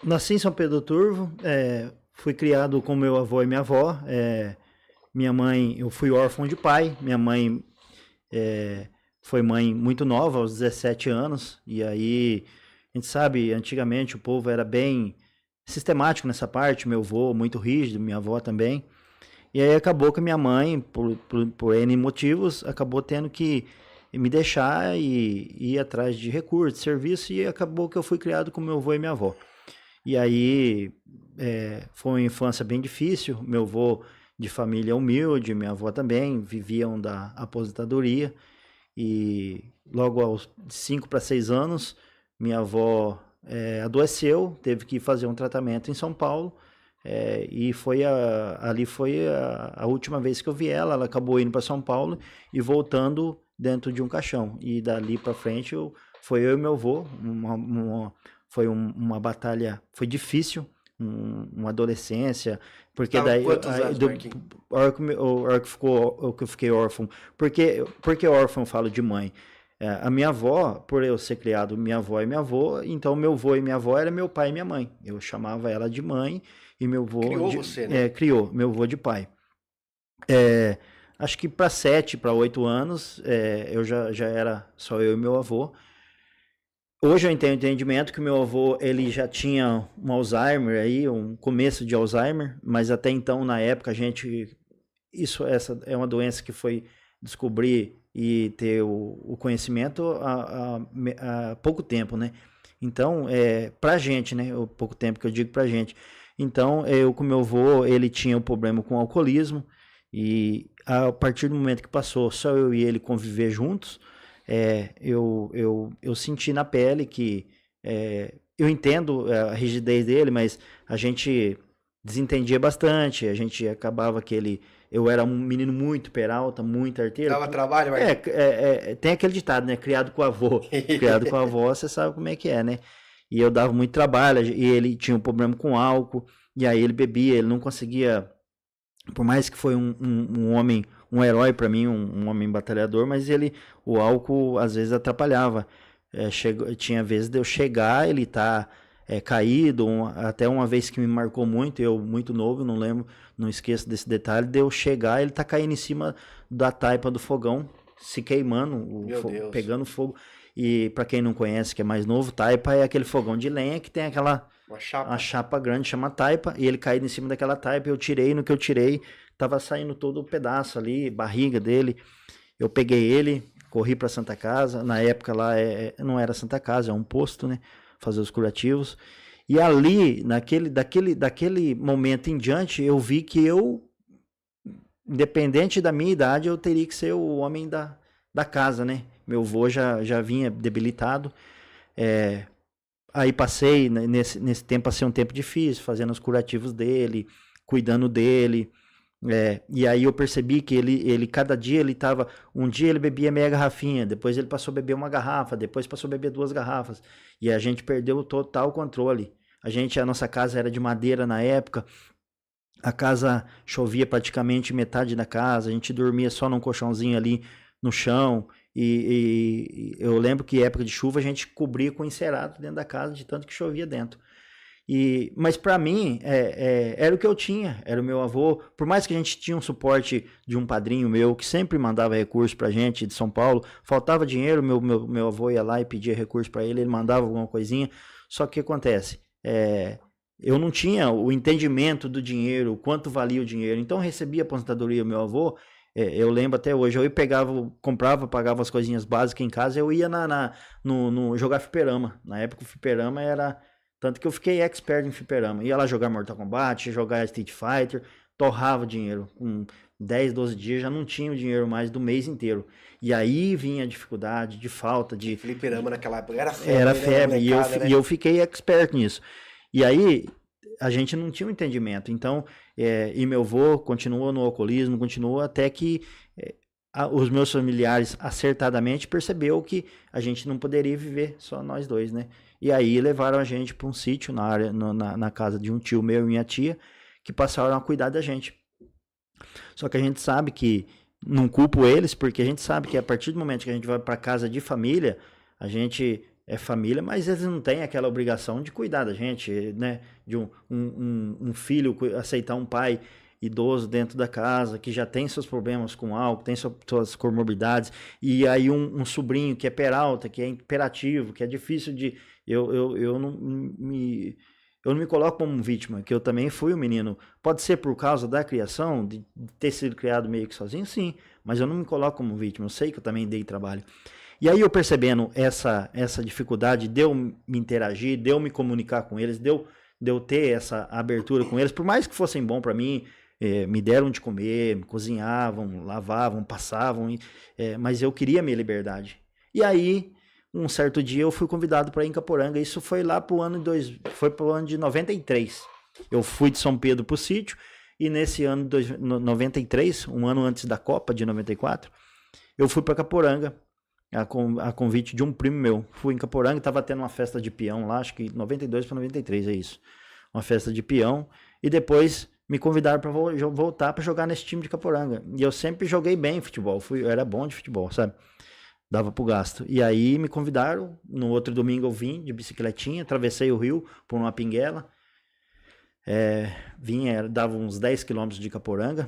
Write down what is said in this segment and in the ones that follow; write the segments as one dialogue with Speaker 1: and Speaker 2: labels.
Speaker 1: Nasci em São Pedro do Turvo, fui criado com meu avô e minha avó. Minha mãe, eu fui órfão de pai. Minha mãe foi mãe muito nova, aos 17 anos. E aí, a gente sabe, antigamente o povo era bem sistemático nessa parte. Meu avô muito rígido, minha avó também. E aí acabou que minha mãe, por N motivos, acabou tendo que me deixar e ir atrás de recursos, de serviço. E acabou que eu fui criado com meu avô e minha avó. E aí foi uma infância bem difícil. Meu avô de família humilde, minha avó também, viviam da aposentadoria. E logo aos 5 para 6 anos, minha avó adoeceu, teve que fazer um tratamento em São Paulo. E ali foi a última vez que eu vi ela. Ela acabou indo para São Paulo e voltando dentro de um caixão. E dali para frente foi eu e meu avô. Foi uma batalha, foi difícil, uma adolescência, porque
Speaker 2: Tava com
Speaker 1: daí
Speaker 2: quantos anos, Marquinhos?
Speaker 1: a hora que eu fiquei órfão, porque órfão eu falo de mãe. A minha avó, por eu ser criado minha avó e minha avó, então meu avô e minha avó era meu pai e minha mãe. Eu chamava ela de mãe e meu avô
Speaker 2: Criou você, né?
Speaker 1: criou meu avô de pai. É, Acho que para 7 para 8 anos eu já era só eu e meu avô. Hoje eu tenho entendimento que meu avô ele já tinha um Alzheimer aí, um começo de Alzheimer, mas até então na época essa é uma doença que foi descobrir e ter o conhecimento há pouco tempo, né? Então, pra gente, né? O pouco tempo que eu digo pra gente. Então, eu com meu avô, ele tinha um problema com alcoolismo e a partir do momento que passou só eu e ele conviver juntos, eu senti na pele que eu entendo a rigidez dele, mas a gente desentendia bastante, a gente acabava que eu era um menino muito peralta, muito arteiro.
Speaker 2: Dava trabalho, Marquinhos?
Speaker 1: Tem aquele ditado, né? Criado com a avô. Criado com a avó, você sabe como é que é, né? E eu dava muito trabalho, e ele tinha um problema com álcool, e aí ele bebia, ele não conseguia, por mais que foi um homem, um herói para mim, um homem batalhador, mas o álcool às vezes atrapalhava. Tinha vezes de eu chegar, ele tá caído, até uma vez que me marcou muito, eu muito novo, não lembro, não esqueço desse detalhe, de eu chegar, ele tá caindo em cima da taipa do fogão, se queimando,
Speaker 2: Meu Deus.
Speaker 1: pegando fogo. E para quem não conhece, que é mais novo, taipa é aquele fogão de lenha que tem
Speaker 2: Uma
Speaker 1: a
Speaker 2: chapa.
Speaker 1: chapa grande, chama taipa, e ele caído em cima daquela taipa, eu tirei, no que eu tirei, tava saindo todo o pedaço ali, barriga dele. Eu peguei ele, corri para Santa Casa, na época lá não era Santa Casa, é um posto, né, fazer os curativos. E ali, daquele momento em diante, eu vi que independente da minha idade, eu teria que ser o homem da casa, né? Meu avô já vinha debilitado. É, Aí passei, nesse tempo, passei um tempo difícil, fazendo os curativos dele, cuidando dele. E aí eu percebi que ele cada dia ele tava. Um dia ele bebia meia garrafinha, depois ele passou a beber uma garrafa, depois passou a beber 2 garrafas. E a gente perdeu o total controle. A nossa casa era de madeira na época, a casa chovia praticamente metade da casa, a gente dormia só num colchãozinho ali no chão. E eu lembro que época de chuva a gente cobria com encerado dentro da casa, de tanto que chovia dentro. Mas para mim era o que eu tinha, era o meu avô. Por mais que a gente tinha um suporte de um padrinho meu que sempre mandava recurso pra gente de São Paulo, faltava dinheiro, meu avô ia lá e pedia recurso para ele mandava alguma coisinha. Só que o que acontece? Eu não tinha o entendimento do dinheiro, o quanto valia o dinheiro. Então eu recebia a aposentadoria do meu avô. Eu lembro até hoje, eu ia pegava, comprava, pagava as coisinhas básicas em casa, eu ia no jogar fliperama. Na época o fliperama era. Tanto que eu fiquei expert em fliperama. Ia lá jogar Mortal Kombat, jogar Street Fighter, torrava dinheiro. Com 10, 12 dias já não tinha o dinheiro mais do mês inteiro. E aí vinha a dificuldade de falta,
Speaker 2: Fliperama naquela época era
Speaker 1: era
Speaker 2: febre, né, na
Speaker 1: febre.
Speaker 2: molecada,
Speaker 1: E
Speaker 2: né?
Speaker 1: eu fiquei expert nisso. E aí a gente não tinha um entendimento. Então, e meu avô continuou no alcoolismo, continuou até que os meus familiares acertadamente percebeu que a gente não poderia viver só nós dois, né? E aí levaram a gente para um sítio na área, na casa de um tio meu e minha tia, que passaram a cuidar da gente. Só que a gente sabe que não culpo eles, porque a gente sabe que a partir do momento que a gente vai para casa de família, a gente família, mas eles não têm aquela obrigação de cuidar da gente, né? De um filho aceitar um pai idoso dentro da casa, que já tem seus problemas com álcool, tem suas comorbidades, e aí um sobrinho que é peralta, que é imperativo, que é difícil de... Eu não me coloco como vítima, que eu também fui um menino. Pode ser por causa da criação, de ter sido criado meio que sozinho, sim, mas eu não me coloco como vítima, eu sei que eu também dei trabalho. E aí eu percebendo essa dificuldade de eu me interagir, de eu me comunicar com eles, de eu ter essa abertura com eles, por mais que fossem bom para mim, me deram de comer, me cozinhavam, lavavam, passavam, mas eu queria minha liberdade. E aí, um certo dia eu fui convidado para ir em Caporanga, isso foi lá pro ano de 93. Eu fui de São Pedro pro sítio, e nesse ano de 93, um ano antes da Copa de 94, eu fui para Caporanga, a convite de um primo meu. Fui em Caporanga, estava tendo uma festa de peão lá, acho que 92 para 93, é isso. Uma festa de peão, e depois me convidaram para voltar para jogar nesse time de Caporanga. E eu sempre joguei bem futebol, eu era bom de futebol, sabe? Dava pro gasto. E aí me convidaram, no outro domingo eu vim de bicicletinha, atravessei o rio por uma pinguela, dava uns 10 quilômetros de Caporanga,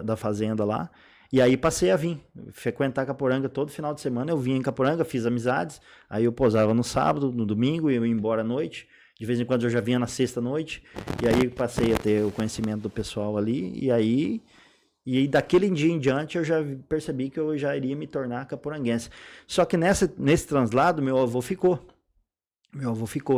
Speaker 1: da fazenda lá, e aí passei a vir, frequentar Caporanga todo final de semana. Eu vinha em Caporanga, fiz amizades, aí eu posava no sábado, no domingo, e eu ia embora à noite. De vez em quando eu já vinha na sexta-noite, e aí passei a ter o conhecimento do pessoal ali, e daquele dia em diante eu já percebi que eu já iria me tornar caporanguense. Só que nesse translado, meu avô ficou.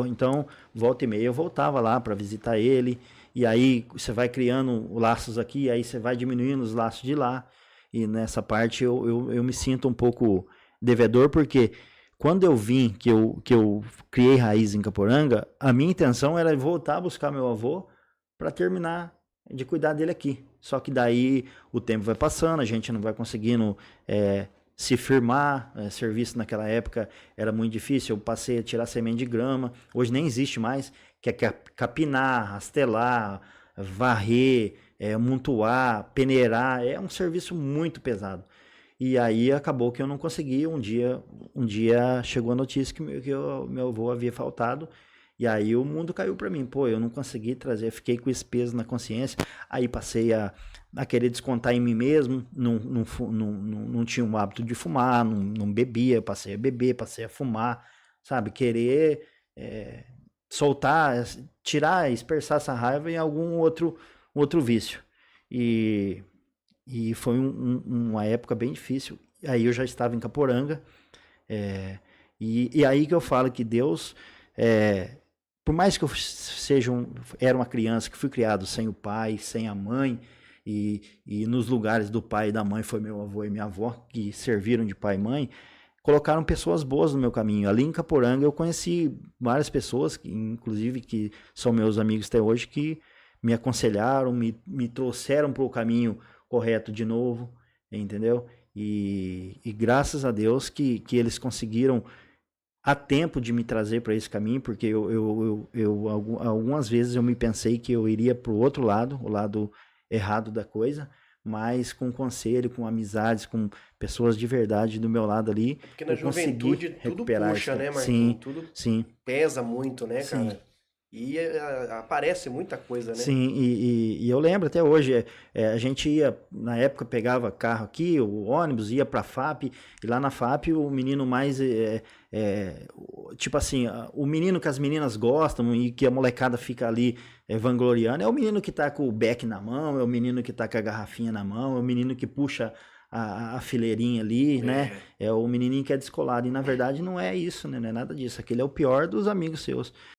Speaker 1: Então, volta e meia eu voltava lá para visitar ele, e aí você vai criando laços aqui, aí você vai diminuindo os laços de lá, e nessa parte eu me sinto um pouco devedor, porque quando eu vim, que eu criei raiz em Caporanga, a minha intenção era voltar a buscar meu avô para terminar de cuidar dele aqui. Só que daí o tempo vai passando, a gente não vai conseguindo se firmar. Serviço naquela época era muito difícil. Eu passei a tirar semente de grama, hoje nem existe mais, que é capinar, rastelar, varrer, amontoar, peneirar. É um serviço muito pesado. E aí acabou que eu não consegui. Um dia chegou a notícia que meu avô havia faltado. E aí o mundo caiu para mim. Pô, eu não consegui trazer, fiquei com esse peso na consciência. Aí passei a querer descontar em mim mesmo. Não tinha o hábito de fumar, não bebia. Passei a beber, passei a fumar, sabe? Querer soltar, tirar, dispersar essa raiva em algum outro vício. E foi uma época bem difícil. Aí eu já estava em Caporanga. E aí que eu falo que Deus... por mais que eu era uma criança que fui criado sem o pai, sem a mãe, e nos lugares do pai e da mãe foi meu avô e minha avó, que serviram de pai e mãe, colocaram pessoas boas no meu caminho. Ali em Caporanga eu conheci várias pessoas, inclusive que são meus amigos até hoje, que me aconselharam, me trouxeram para o caminho correto de novo, entendeu? E graças a Deus que eles conseguiram a tempo de me trazer para esse caminho, porque algumas vezes eu me pensei que eu iria para o outro lado, o lado errado da coisa, mas com conselho, com amizades, com pessoas de verdade do meu lado ali,
Speaker 2: porque na juventude tudo puxa, né, Marquinhos?
Speaker 1: Sim,
Speaker 2: tudo
Speaker 1: sim.
Speaker 2: Pesa muito, né,
Speaker 1: Sim.
Speaker 2: cara? E aparece muita coisa, né?
Speaker 1: Sim, e eu lembro até hoje, a gente ia, na época pegava carro aqui, o ônibus, ia pra FAP, e lá na FAP o menino mais, tipo assim, o menino que as meninas gostam e que a molecada fica ali vangloriando, é o menino que tá com o beck na mão, é o menino que tá com a garrafinha na mão, é o menino que puxa a fileirinha ali, né? É o menininho que é descolado, e na verdade não é isso, né? Não é nada disso, aquele é o pior dos amigos seus.